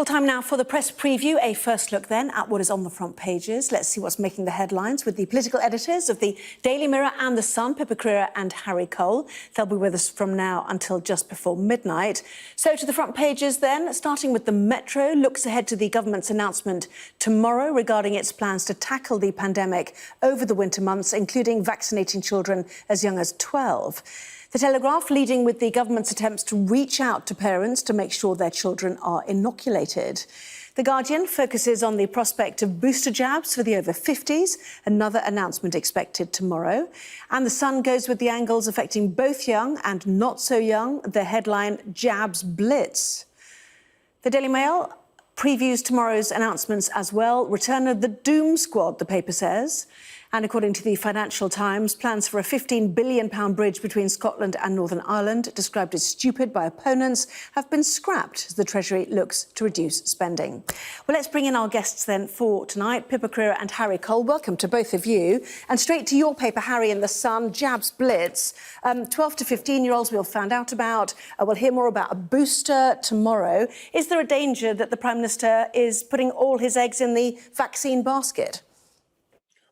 Well, time now for the press preview. A first look then at what is on the front pages. Let's see what's making the headlines with the political editors of the Daily Mirror and The Sun, Pippa Crerar and Harry Cole. They'll be with us from now until just before midnight. So to the front pages then, starting with the Metro, looks ahead to the government's announcement tomorrow regarding its plans to tackle the pandemic over the winter months, including vaccinating children as young as 12. The Telegraph leading with the government's attempts to reach out to parents to make sure their children are inoculated. The Guardian focuses on the prospect of booster jabs for the over 50s, another announcement expected tomorrow. And The Sun goes with the angles affecting both young and not so young, the headline Jabs Blitz. The Daily Mail previews tomorrow's announcements as well. Return of the Doom Squad, the paper says. And according to the Financial Times, plans for a £15 billion bridge between Scotland and Northern Ireland, described as stupid by opponents, have been scrapped as the Treasury looks to reduce spending. Well, let's bring in our guests then for tonight, Pippa Crerar and Harry Cole. Welcome to both of you. And straight to your paper, Harry, in The Sun, Jabs Blitz. 12 to 15-year-olds we'll find out about. We'll hear more about a booster tomorrow. Is there a danger that the Prime Minister is putting all his eggs in the vaccine basket?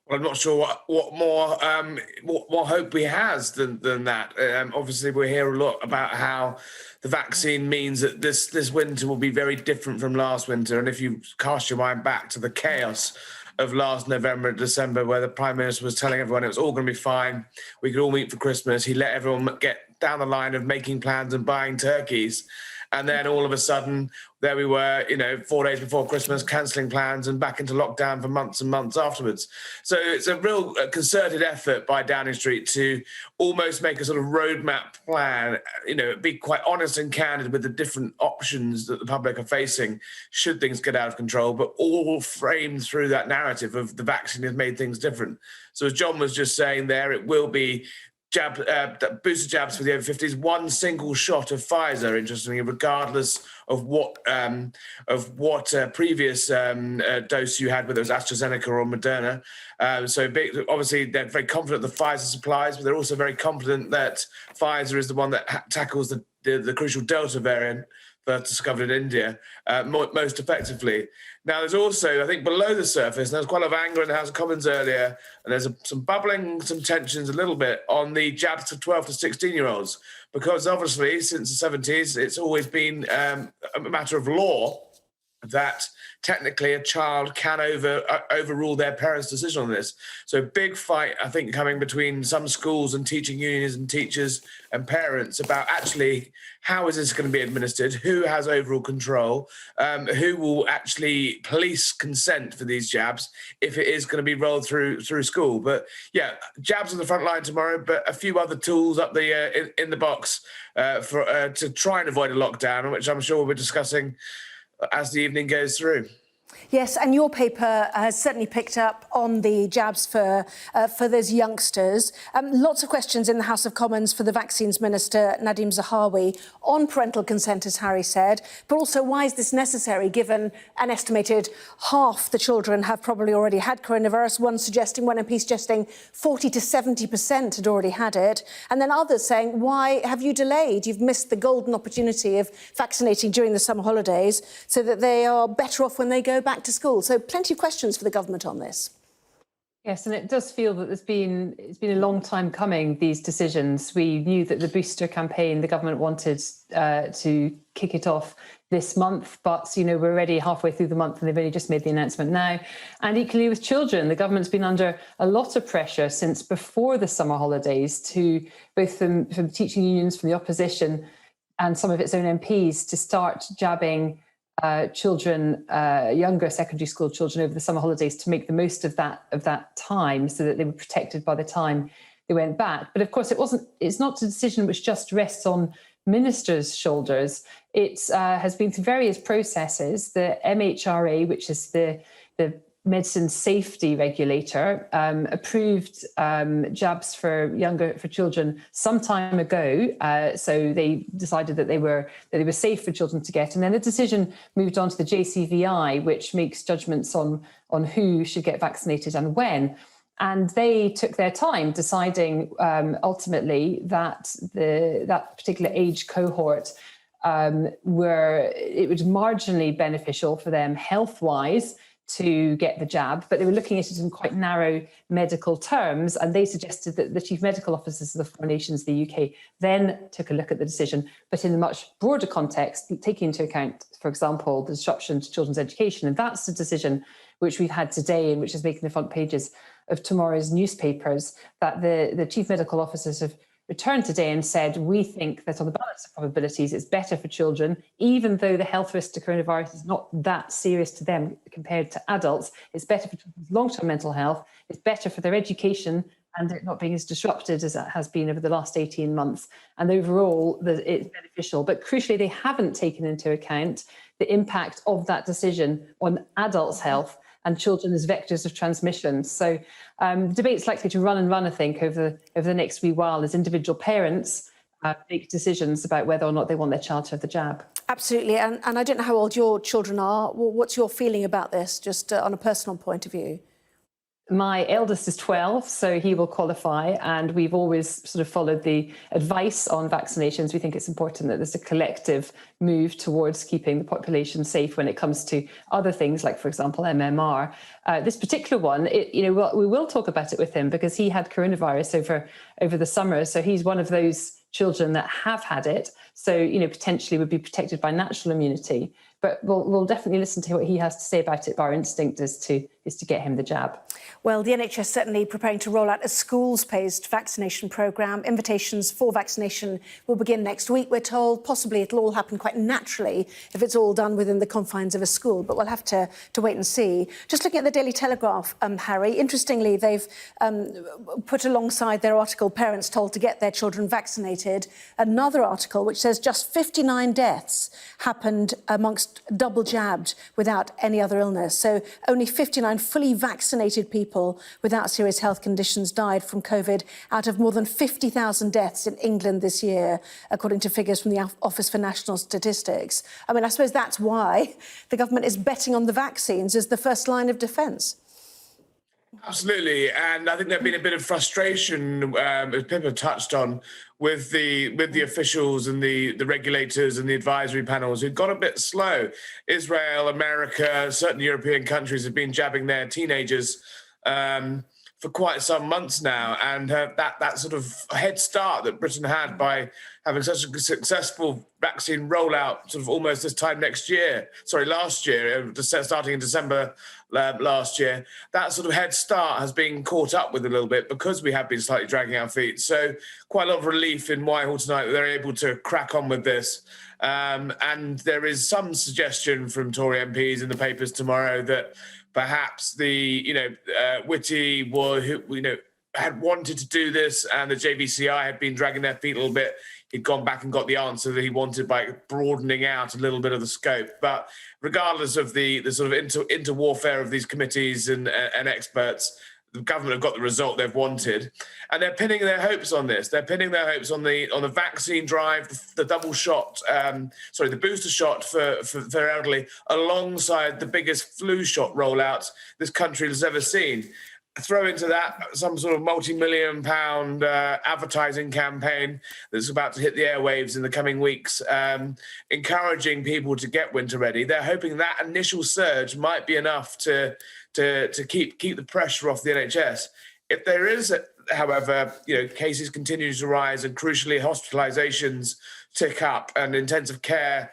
Well, I'm not sure what more hope he has than that. Obviously, we hear a lot about how the vaccine means that this winter will be very different from last winter. And if you cast your mind back to the chaos of last November and December, where the Prime Minister was telling everyone it was all going to be fine, we could all meet for Christmas, he let everyone get down the line of making plans and buying turkeys. And then all of a sudden, there we were, 4 days before Christmas, cancelling plans and back into lockdown for months and months afterwards. So it's a real concerted effort by Downing Street to almost make a sort of roadmap plan, be quite honest and candid with the different options that the public are facing should things get out of control, but all framed through that narrative of the vaccine has made things different. So as John was just saying there, it will be booster jabs for the over 50s, one single shot of Pfizer, interestingly, regardless of what previous dose you had, whether it was AstraZeneca or Moderna. Obviously, they're very confident the Pfizer supplies, but they're also very confident that Pfizer is the one that tackles the crucial Delta variant first discovered in India most effectively. Now, there's also, I think, below the surface, there's quite a lot of anger in the House of Commons earlier, and there's some tensions a little bit on the jabs to 12 to 16-year-olds, because obviously, since the 70s, it's always been a matter of law that technically a child can overrule their parents' decision on this. So big fight, I think, coming between some schools and teaching unions and teachers and parents about actually how is this going to be administered, who has overall control, who will actually police consent for these jabs if it is going to be rolled through school. But yeah, jabs on the front line tomorrow, but a few other tools up in the box to try and avoid a lockdown, which I'm sure we'll be discussing as the evening goes through. Yes, and your paper has certainly picked up on the jabs for those youngsters. Lots of questions in the House of Commons for the Vaccines Minister, Nadhim Zahawi, on parental consent, as Harry said, but also why is this necessary, given an estimated half the children have probably already had coronavirus, one MP suggesting 40 to 70% had already had it, and then others saying, why have you delayed? You've missed the golden opportunity of vaccinating during the summer holidays so that they are better off when they go back to school. So plenty of questions for the government on this. Yes, and it does feel that it's been a long time coming, these decisions. We knew that the booster campaign, the government wanted to kick it off this month, but we're already halfway through the month and they've only just made the announcement now. And equally with children, the government's been under a lot of pressure since before the summer holidays, to both from teaching unions, from the opposition and some of its own MPs, to start jabbing children, younger secondary school children, over the summer holidays, to make the most of that time so that they were protected by the time they went back. But of course, it's not a decision which just rests on ministers' shoulders. It has been through various processes. The MHRA, which is the medicine safety regulator, approved jabs for children some time ago. So they decided that they were safe for children to get, and then the decision moved on to the JCVI, which makes judgments on who should get vaccinated and when. And they took their time deciding ultimately that that particular age cohort where it was marginally beneficial for them health-wise to get the jab, but they were looking at it in quite narrow medical terms, and they suggested that the chief medical officers of the 4 nations, the UK, then took a look at the decision, but in a much broader context, taking into account, for example, the disruption to children's education. And that's the decision which we've had today and which is making the front pages of tomorrow's newspapers, that the chief medical officers have returned today and said, we think that on the balance of probabilities, it's better for children, even though the health risk to coronavirus is not that serious to them compared to adults. It's better for children's long-term mental health. It's better for their education and it not being as disrupted as it has been over the last 18 months. And overall, it's beneficial. But crucially, they haven't taken into account the impact of that decision on adults' health and children as vectors of transmission. So the debate's likely to run, I think, over the next wee while as individual parents make decisions about whether or not they want their child to have the jab. Absolutely. And I don't know how old your children are. What's your feeling about this, just on a personal point of view? My eldest is 12, so he will qualify, and we've always sort of followed the advice on vaccinations. We think it's important that there's a collective move towards keeping the population safe when it comes to other things, like, for example, MMR. This particular one, we will talk about it with him because he had coronavirus over the summer, so he's one of those children that have had it, so potentially would be protected by natural immunity. But we'll definitely listen to what he has to say about it. But our instinct is to get him the jab. Well, the NHS certainly preparing to roll out a schools-based vaccination programme. Invitations for vaccination will begin next week, we're told. Possibly it'll all happen quite naturally if it's all done within the confines of a school. But we'll have to wait and see. Just looking at the Daily Telegraph, Harry, interestingly, they've put alongside their article, parents told to get their children vaccinated, another article which says just 59 deaths happened amongst double jabbed without any other illness. So only 59 fully vaccinated people without serious health conditions died from COVID out of more than 50,000 deaths in England this year, according to figures from the Office for National Statistics. I mean, I suppose that's why the government is betting on the vaccines as the first line of defence. Absolutely, and I think there's been a bit of frustration, as Pippa touched on, with the officials and the regulators and the advisory panels who've got a bit slow. Israel, America, certain European countries have been jabbing their teenagers for quite some months now, and that sort of head start that Britain had by having such a successful vaccine rollout sort of almost this time last year, starting in December last year, that sort of head start has been caught up with a little bit because we have been slightly dragging our feet. So quite a lot of relief in Whitehall tonight that they're able to crack on with this. And there is some suggestion from Tory MPs in the papers tomorrow that perhaps Whitty had wanted to do this and the JVCI had been dragging their feet a little bit. He'd gone back and got the answer that he wanted by broadening out a little bit of the scope. But regardless of the sort of inter-warfare of these committees and experts, the government have got the result they've wanted. And they're pinning their hopes on this. They're pinning their hopes on the vaccine drive, the double shot, the booster shot for elderly, alongside the biggest flu shot rollout this country has ever seen. Throw into that some sort of multi-million pound advertising campaign that's about to hit the airwaves in the coming weeks, encouraging people to get winter ready. They're hoping that initial surge might be enough to keep the pressure off the NHS. If there is, however, cases continue to rise and crucially hospitalisations tick up and intensive care,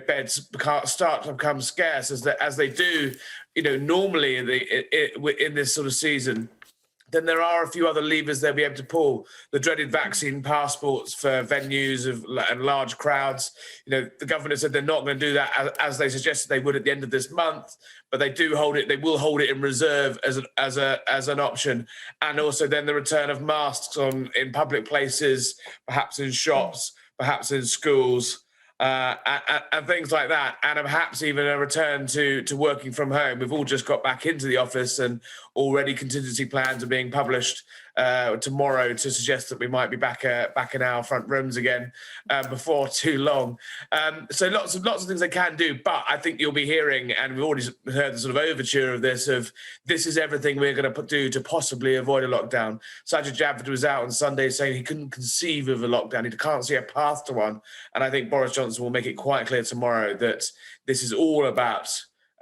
beds start to become scarce as they do, normally in this sort of season, then there are a few other levers they'll be able to pull. The dreaded vaccine passports for venues and large crowds. The government has said they're not going to do that as they suggested they would at the end of this month, but they do hold it. They will hold it in reserve as an option. And also then the return of masks in public places, perhaps in shops, perhaps in schools. And things like that, and perhaps even a return to working from home. We've all just got back into the office and already contingency plans are being published tomorrow to suggest that we might be back in our front rooms again before too long. So lots of things they can do, but I think you'll be hearing, and we've already heard the sort of overture of this is everything we're going to do to possibly avoid a lockdown. Sajid Javid was out on Sunday saying he couldn't conceive of a lockdown. He can't see a path to one. And I think Boris Johnson will make it quite clear tomorrow that this is all about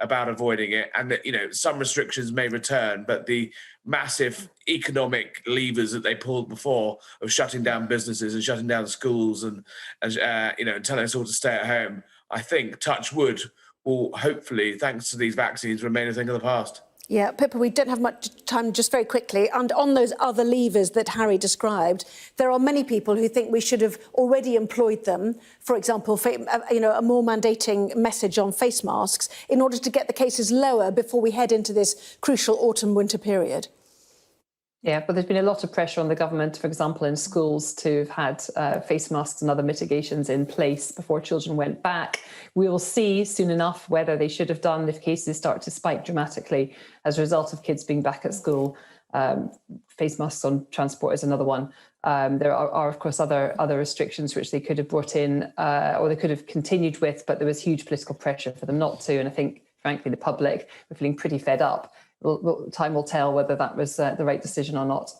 avoiding it, and that, you know, some restrictions may return, but the massive economic levers that they pulled before of shutting down businesses and shutting down schools and you know, telling us all to stay at home, I think, touch wood, will hopefully, thanks to these vaccines, remain a thing of the past. Yeah, Pippa, we don't have much time, just very quickly. And on those other levers that Harry described, there are many people who think we should have already employed them. For example, you know, a more mandating message on face masks in order to get the cases lower before we head into this crucial autumn-winter period. Yeah, but there's been a lot of pressure on the government, for example, in schools to have had face masks and other mitigations in place before children went back. We will see soon enough whether they should have done if cases start to spike dramatically as a result of kids being back at school. Face masks on transport is another one. There are, of course, other restrictions which they could have brought in or they could have continued with, but there was huge political pressure for them not to. And I think, frankly, the public were feeling pretty fed up. Time will tell whether that was the right decision or not.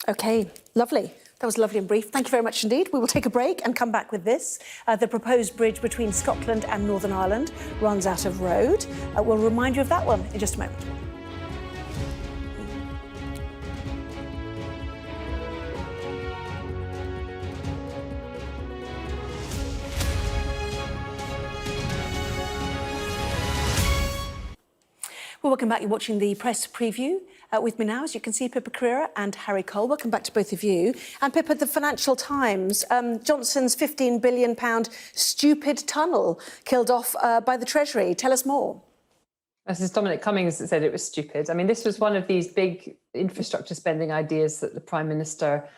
OK, lovely. That was lovely and brief. Thank you very much indeed. We will take a break and come back with this. The proposed bridge between Scotland and Northern Ireland runs out of road. We'll remind you of that one in just a moment. Well, welcome back. You're watching the press preview. With me now, as you can see, Pippa Crerar and Harry Cole. Welcome back to both of you. And Pippa, the Financial Times, Johnson's £15 billion stupid tunnel killed off by the Treasury. Tell us more. This is Dominic Cummings that said it was stupid. I mean, this was one of these big infrastructure spending ideas that the Prime Minister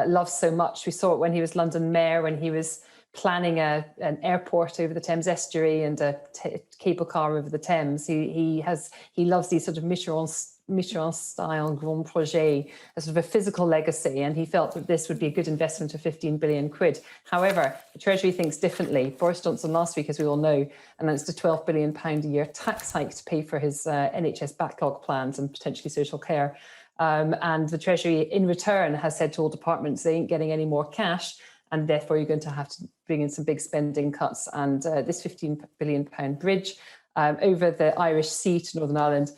loves so much. We saw it when he was London Mayor, when he was planning an airport over the Thames estuary and a cable car over the Thames. He loves these sort of Michelin-style grand projet, a sort of a physical legacy, and he felt that this would be a good investment of 15 billion quid. However, the Treasury thinks differently. Boris Johnson last week, as we all know, announced a £12 billion a year tax hike to pay for his NHS backlog plans and potentially social care. And the Treasury, in return, has said to all departments they ain't getting any more cash, and therefore you're going to have to bring in some big spending cuts. And this £15 billion bridge over the Irish Sea to Northern Ireland,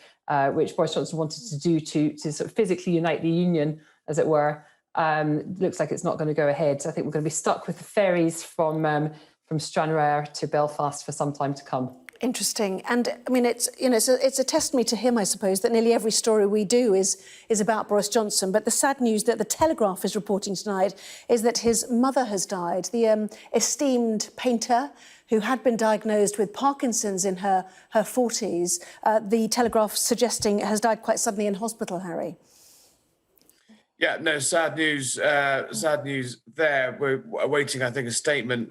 which Boris Johnson wanted to do to sort of physically unite the union, as it were, looks like it's not going to go ahead. So I think we're going to be stuck with the ferries from Stranraer to Belfast for some time to come. Interesting. And I mean, it's a testimony to him, I suppose, that nearly every story we do is about Boris Johnson. But the sad news that the Telegraph is reporting tonight is that his mother has died, the esteemed painter who had been diagnosed with Parkinson's in her 40s. The Telegraph suggesting has died quite suddenly in hospital, Harry. Yeah, no, sad news. Sad news there. We're awaiting, I think, a statement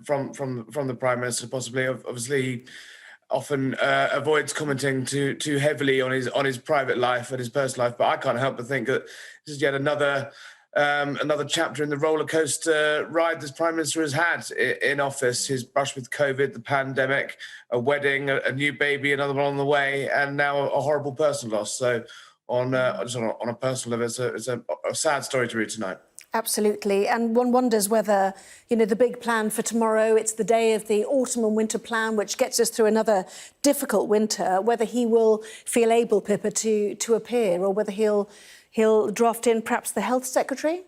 from the Prime Minister, possibly. Obviously, he often avoids commenting too heavily on his private life and his personal life. But I can't help but think that this is yet another chapter in the roller coaster ride this Prime Minister has had in office. His brush with COVID, the pandemic, a wedding, a new baby, another one on the way, and now a horrible personal loss. So, on a personal level, it's a sad story to read tonight. Absolutely. And one wonders whether, you know, the big plan for tomorrow, it's the day of the autumn and winter plan, which gets us through another difficult winter, whether he will feel able, Pippa, to appear, or whether he'll draft in perhaps the Health Secretary.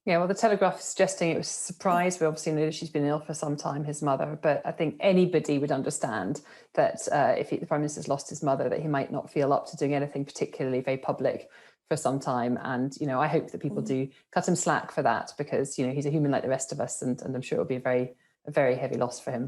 Yeah, well, the Telegraph is suggesting it was a surprise. We obviously know that she's been ill for some time, his mother, but I think anybody would understand that if the Prime Minister's lost his mother, that he might not feel up to doing anything particularly very public for some time. And, you know, I hope that people do cut him slack for that, because, you know, he's a human like the rest of us, and I'm sure it'll be a very heavy loss for him.